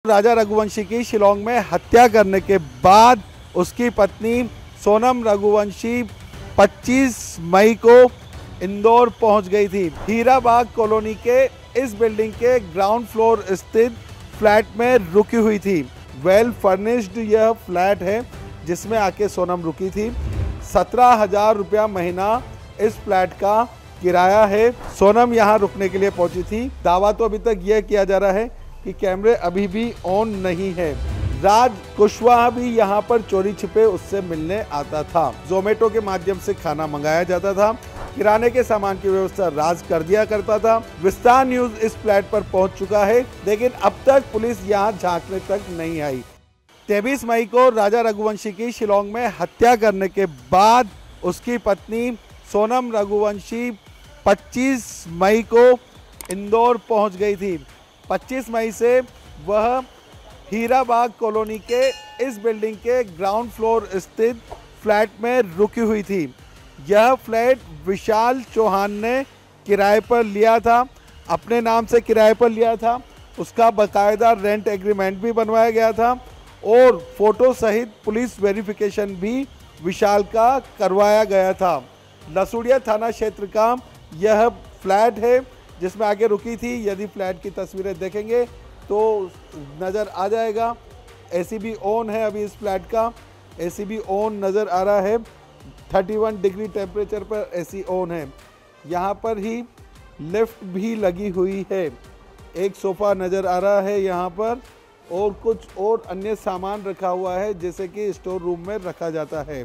राजा रघुवंशी की शिलांग में हत्या करने के बाद उसकी पत्नी सोनम रघुवंशी 25 मई को इंदौर पहुंच गई थी। हीराबाग कॉलोनी के इस बिल्डिंग के ग्राउंड फ्लोर स्थित फ्लैट में रुकी हुई थी। वेल फर्निश्ड यह फ्लैट है जिसमें आके सोनम रुकी थी। 17,000 रुपया महीना इस फ्लैट का किराया है। सोनम यहाँ रुकने के लिए पहुंची थी। दावा तो अभी तक यह किया जा रहा है कि कैमरे अभी भी ऑन नहीं है। राज कुशवाहा भी यहाँ पर चोरी छिपे उससे मिलने आता था। जोमेटो के माध्यम से खाना मंगाया जाता था। किराने के सामान की व्यवस्था राज कर दिया करता था। विस्तार न्यूज इस फ्लैट पर पहुंच चुका है, लेकिन अब तक पुलिस यहाँ झांकने तक नहीं आई। 23 मई को राजा रघुवंशी की शिलांग में हत्या करने के बाद उसकी पत्नी सोनम रघुवंशी 25 मई को इंदौर पहुंच गई थी। 25 मई से वह हीराबाग कॉलोनी के इस बिल्डिंग के ग्राउंड फ्लोर स्थित फ्लैट में रुकी हुई थी। यह फ्लैट विशाल चौहान ने किराए पर लिया था, अपने नाम से किराए पर लिया था। उसका बाकायदा रेंट एग्रीमेंट भी बनवाया गया था और फोटो सहित पुलिस वेरिफिकेशन भी विशाल का करवाया गया था। लसूड़िया थाना क्षेत्र का यह फ्लैट है जिसमें आगे रुकी थी। यदि फ्लैट की तस्वीरें देखेंगे तो नज़र आ जाएगा। एसी भी ऑन है। अभी इस फ्लैट का एसी भी ऑन नज़र आ रहा है। 31 डिग्री टेम्परेचर पर एसी ऑन है। यहाँ पर ही लिफ्ट भी लगी हुई है। एक सोफ़ा नज़र आ रहा है यहाँ पर और कुछ और अन्य सामान रखा हुआ है जैसे कि स्टोर रूम में रखा जाता है।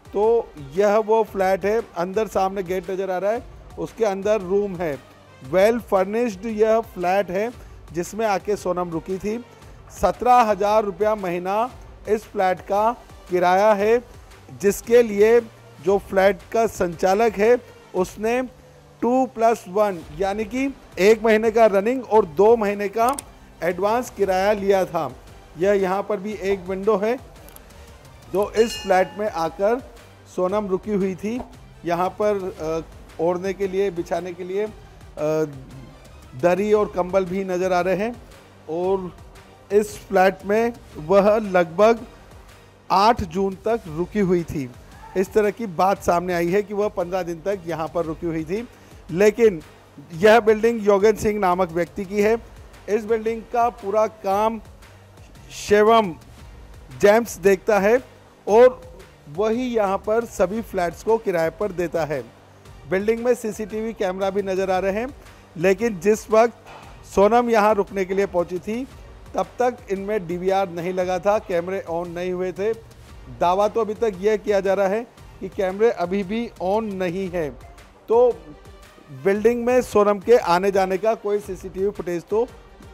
तो यह वो फ्लैट है। अंदर सामने गेट नज़र आ रहा है, उसके अंदर रूम है। वेल फर्निश्ड यह फ्लैट है जिसमें आके सोनम रुकी थी। 17,000 रुपया महीना इस फ्लैट का किराया है, जिसके लिए जो फ्लैट का संचालक है उसने 2+1 यानी कि 1 महीने का रनिंग और 2 महीने का एडवांस किराया लिया था। यह यहाँ पर भी एक विंडो है जो इस फ्लैट में आकर सोनम रुकी हुई थी। यहाँ पर ओढ़ने के लिए, बिछाने के लिए दरी और कंबल भी नज़र आ रहे हैं। और इस फ्लैट में वह लगभग 8 जून तक रुकी हुई थी। इस तरह की बात सामने आई है कि वह 15 दिन तक यहाँ पर रुकी हुई थी। लेकिन यह बिल्डिंग योगेंद्र सिंह नामक व्यक्ति की है। इस बिल्डिंग का पूरा काम शिवम जेम्स देखता है और वही यहाँ पर सभी फ्लैट्स को किराए पर देता है। बिल्डिंग में सीसीटीवी कैमरा भी नज़र आ रहे हैं, लेकिन जिस वक्त सोनम यहाँ रुकने के लिए पहुँची थी तब तक इनमें डीवीआर नहीं लगा था, कैमरे ऑन नहीं हुए थे। दावा तो अभी तक यह किया जा रहा है कि कैमरे अभी भी ऑन नहीं है। तो बिल्डिंग में सोनम के आने जाने का कोई सीसीटीवी फुटेज तो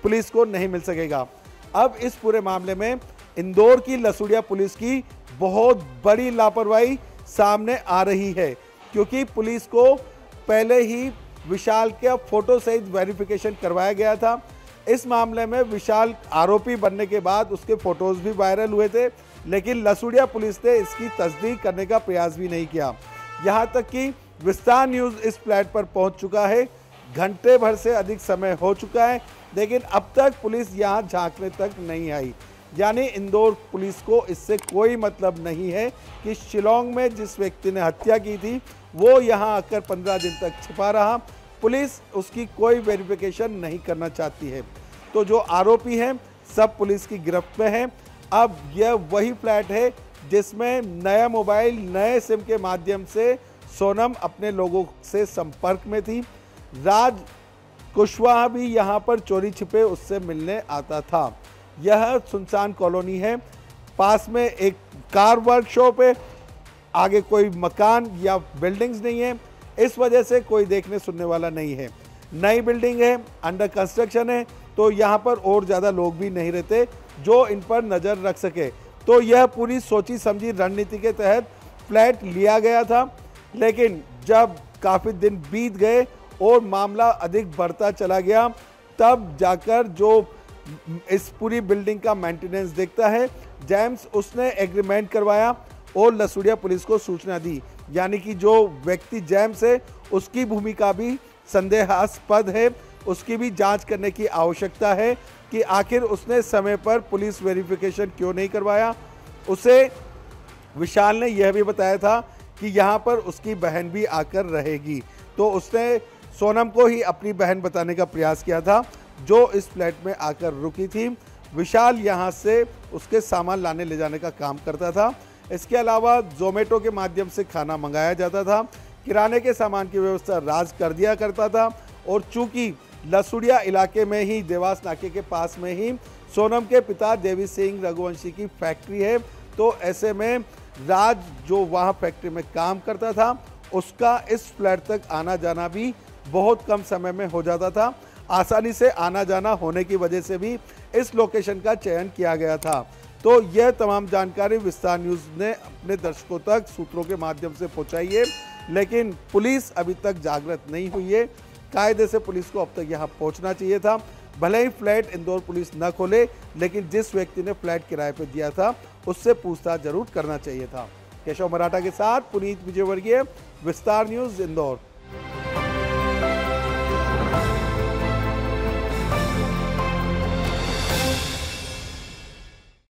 पुलिस को नहीं मिल सकेगा। अब इस पूरे मामले में इंदौर की लसूड़िया पुलिस की बहुत बड़ी लापरवाही सामने आ रही है, क्योंकि पुलिस को पहले ही विशाल के फोटो सहित वेरिफिकेशन करवाया गया था। इस मामले में विशाल आरोपी बनने के बाद उसके फोटोज भी वायरल हुए थे, लेकिन लसूड़िया पुलिस ने इसकी तस्दीक करने का प्रयास भी नहीं किया। यहाँ तक कि विस्तार न्यूज़ इस फ्लैट पर पहुँच चुका है। घंटे भर से अधिक समय हो चुका है, लेकिन अब तक पुलिस यहाँ झांकने तक नहीं आई। यानी इंदौर पुलिस को इससे कोई मतलब नहीं है कि शिलांग में जिस व्यक्ति ने हत्या की थी वो यहाँ आकर 15 दिन तक छिपा रहा। पुलिस उसकी कोई वेरिफिकेशन नहीं करना चाहती है। तो जो आरोपी हैं सब पुलिस की गिरफ्त में हैं। अब यह वही फ्लैट है जिसमें नया मोबाइल, नए सिम के माध्यम से सोनम अपने लोगों से संपर्क में थी। राज कुशवाहा भी यहाँ पर चोरी छिपे उससे मिलने आता था। यह सुनसान कॉलोनी है। पास में एक कार वर्कशॉप है, आगे कोई मकान या बिल्डिंग्स नहीं है। इस वजह से कोई देखने सुनने वाला नहीं है। नई बिल्डिंग है, अंडर कंस्ट्रक्शन है, तो यहाँ पर और ज़्यादा लोग भी नहीं रहते जो इन पर नज़र रख सके। तो यह पूरी सोची समझी रणनीति के तहत फ्लैट लिया गया था। लेकिन जब काफ़ी दिन बीत गए और मामला अधिक बढ़ता चला गया, तब जाकर जो इस पूरी बिल्डिंग का मेंटेनेंस देखता है जेम्स, उसने एग्रीमेंट करवाया और लसूड़िया पुलिस को सूचना दी। यानी कि जो व्यक्ति जेम्स है उसकी भूमिका भी संदेहास्पद है, उसकी भी जांच करने की आवश्यकता है। कि आखिर उसने समय पर पुलिस वेरिफिकेशन क्यों नहीं करवाया। उसे विशाल ने यह भी बताया था कि यहाँ पर उसकी बहन भी आकर रहेगी, तो उसने सोनम को ही अपनी बहन बताने का प्रयास किया था जो इस फ्लैट में आकर रुकी थी। विशाल यहाँ से उसके सामान लाने ले जाने का काम करता था। इसके अलावा जोमेटो के माध्यम से खाना मंगाया जाता था। किराने के सामान की व्यवस्था राज कर दिया करता था। और चूंकि लसुड़िया इलाके में ही, देवास नाके के पास में ही सोनम के पिता देवी सिंह रघुवंशी की फैक्ट्री है, तो ऐसे में राज जो वहाँ फैक्ट्री में काम करता था उसका इस फ्लैट तक आना जाना भी बहुत कम समय में हो जाता था। आसानी से आना जाना होने की वजह से भी इस लोकेशन का चयन किया गया था। तो यह तमाम जानकारी विस्तार न्यूज़ ने अपने दर्शकों तक सूत्रों के माध्यम से पहुंचाई है, लेकिन पुलिस अभी तक जागृत नहीं हुई है। कायदे से पुलिस को अब तक यहाँ पहुंचना चाहिए था। भले ही फ्लैट इंदौर पुलिस न खोले, लेकिन जिस व्यक्ति ने फ्लैट किराए पर दिया था उससे पूछताछ जरूर करना चाहिए था। केशव मराठा के साथ पुनीत विजयवर्गीय, विस्तार न्यूज़, इंदौर।